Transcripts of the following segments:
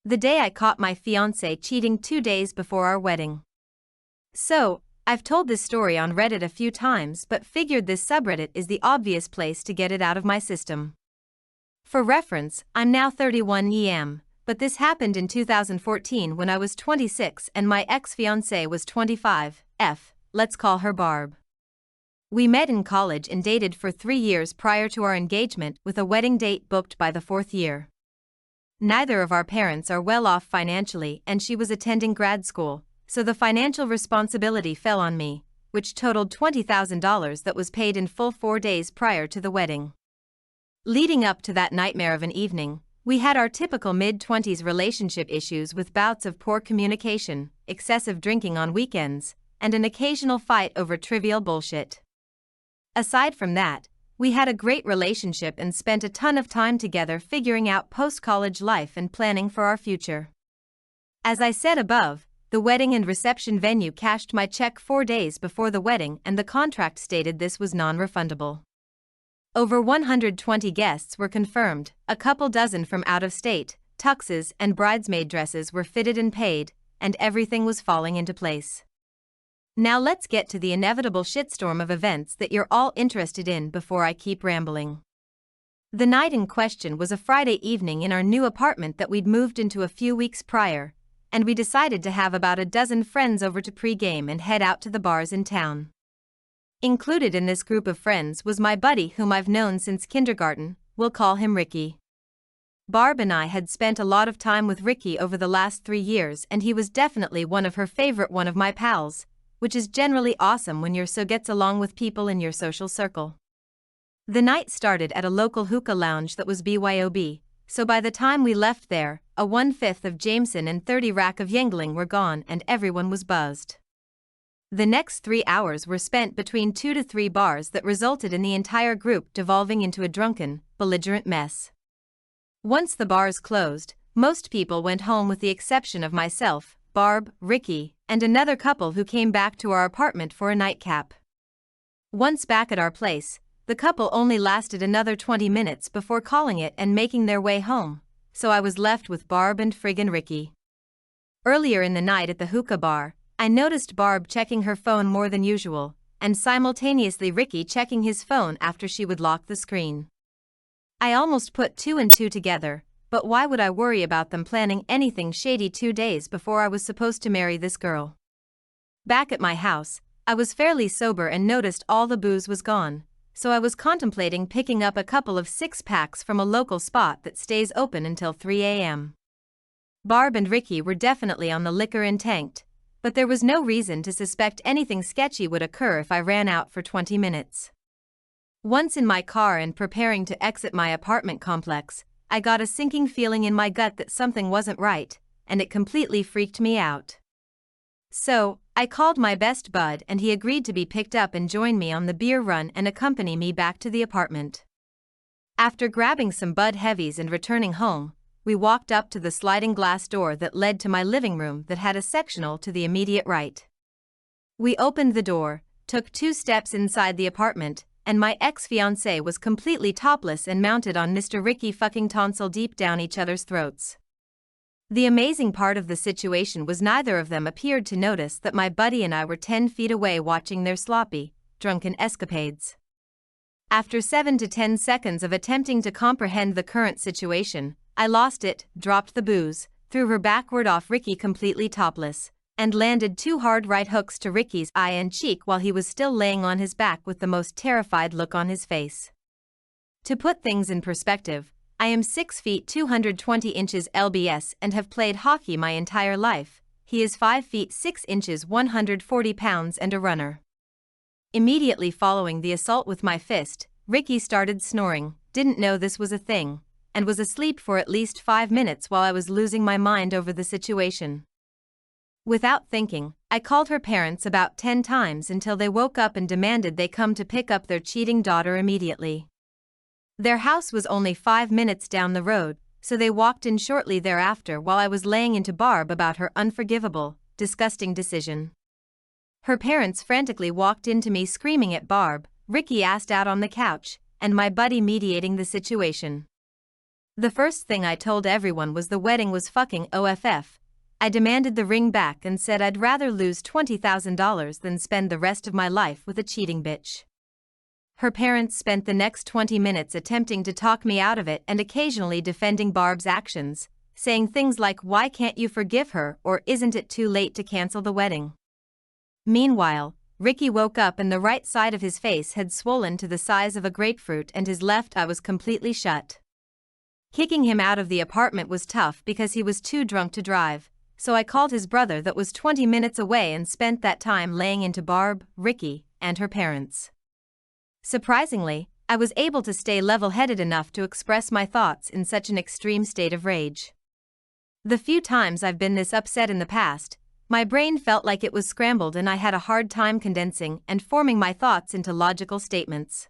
The day I caught my fiancé cheating 2 days before our wedding. So, I've told this story on Reddit a few times but figured this subreddit is the obvious place to get it out of my system. For reference, I'm now 31 EM, but this happened in 2014 when I was 26 and my ex-fiancé was 25, let's call her Barb. We met in college and dated for 3 years prior to our engagement with a wedding date booked by the 4th year. Neither of our parents are well off financially and she was attending grad school, so the financial responsibility fell on me, which totaled $20,000 that was paid in full 4 days prior to the wedding. Leading up to that nightmare of an evening, we had our typical mid-20s relationship issues with bouts of poor communication, excessive drinking on weekends, and an occasional fight over trivial bullshit. Aside from that, we had a great relationship and spent a ton of time together figuring out post-college life and planning for our future. As I said above, the wedding and reception venue cashed my check 4 days before the wedding and the contract stated this was non-refundable. Over 120 guests were confirmed, a couple dozen from out of state, tuxes and bridesmaid dresses were fitted and paid, and everything was falling into place. Now let's get to the inevitable shitstorm of events that you're all interested in before I keep rambling. The night in question was a Friday evening in our new apartment that we'd moved into a few weeks prior, and we decided to have about a dozen friends over to pre-game and head out to the bars in town. Included in this group of friends was my buddy whom I've known since kindergarten, we'll call him Ricky. Barb and I had spent a lot of time with Ricky over the last 3 years and he was definitely one of her favorite one of my pals, which is generally awesome when you're so gets along with people in your social circle. The night started at a local hookah lounge that was BYOB, so by the time we left there, a 1/5 of Jameson and 30 rack of Yingling were gone and everyone was buzzed. The next 3 hours were spent between 2 to 3 bars that resulted in the entire group devolving into a drunken, belligerent mess. Once the bars closed, most people went home with the exception of myself, Barb, Ricky, and another couple who came back to our apartment for a nightcap. Once back at our place, the couple only lasted another 20 minutes before calling it and making their way home, so I was left with Barb and friggin' Ricky. Earlier in the night at the hookah bar, I noticed Barb checking her phone more than usual, and simultaneously Ricky checking his phone after she would lock the screen. I almost put 2 and 2 together, but why would I worry about them planning anything shady 2 days before I was supposed to marry this girl? Back at my house, I was fairly sober and noticed all the booze was gone, so I was contemplating picking up a couple of 6-packs from a local spot that stays open until 3 a.m. Barb and Ricky were definitely on the liquor and tanked, but there was no reason to suspect anything sketchy would occur if I ran out for 20 minutes. Once in my car and preparing to exit my apartment complex, I got a sinking feeling in my gut that something wasn't right, and it completely freaked me out. So, I called my best bud and he agreed to be picked up and join me on the beer run and accompany me back to the apartment. After grabbing some Bud Heavies and returning home, we walked up to the sliding glass door that led to my living room that had a sectional to the immediate right. We opened the door, took 2 steps inside the apartment, and my ex-fiancé was completely topless and mounted on Mr. Ricky fucking tonsil deep down each other's throats. The amazing part of the situation was neither of them appeared to notice that my buddy and I were 10 feet away watching their sloppy, drunken escapades. After 7 to 10 seconds of attempting to comprehend the current situation, I lost it, dropped the booze, threw her backward off Ricky completely topless, and landed 2 hard right hooks to Ricky's eye and cheek while he was still laying on his back with the most terrified look on his face. To put things in perspective, I am 6 feet 220 inches lbs and have played hockey my entire life. He is 5 feet 6 inches 140 pounds and a runner. Immediately following the assault with my fist, Ricky started snoring, didn't know this was a thing, and was asleep for at least 5 minutes while I was losing my mind over the situation. Without thinking, I called her parents about 10 times until they woke up and demanded they come to pick up their cheating daughter immediately. Their house was only 5 minutes down the road, so they walked in shortly thereafter while I was laying into Barb about her unforgivable, disgusting decision. Her parents frantically walked into me screaming at Barb, Ricky assed out on the couch, and my buddy mediating the situation. The first thing I told everyone was the wedding was fucking OFF. I demanded the ring back and said I'd rather lose $20,000 than spend the rest of my life with a cheating bitch. Her parents spent the next 20 minutes attempting to talk me out of it and occasionally defending Barb's actions, saying things like, "Why can't you forgive her?" or "Isn't it too late to cancel the wedding?" Meanwhile, Ricky woke up and the right side of his face had swollen to the size of a grapefruit and his left eye was completely shut. Kicking him out of the apartment was tough because he was too drunk to drive, so I called his brother that was 20 minutes away and spent that time laying into Barb, Ricky, and her parents. Surprisingly, I was able to stay level-headed enough to express my thoughts in such an extreme state of rage. The few times I've been this upset in the past, my brain felt like it was scrambled and I had a hard time condensing and forming my thoughts into logical statements.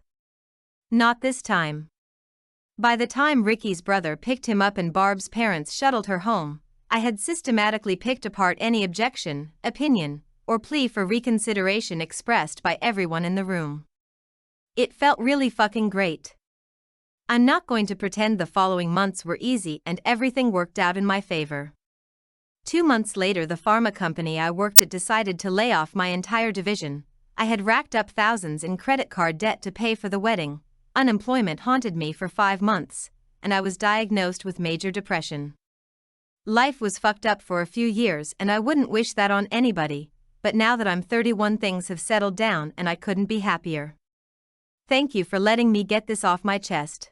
Not this time. By the time Ricky's brother picked him up and Barb's parents shuttled her home, I had systematically picked apart any objection, opinion, or plea for reconsideration expressed by everyone in the room. It felt really fucking great. I'm not going to pretend the following months were easy and everything worked out in my favor. 2 months later, the pharma company I worked at decided to lay off my entire division. I had racked up thousands in credit card debt to pay for the wedding, unemployment haunted me for 5 months, and I was diagnosed with major depression. Life was fucked up for a few years and I wouldn't wish that on anybody, but now that I'm 31 things have settled down and I couldn't be happier. Thank you for letting me get this off my chest.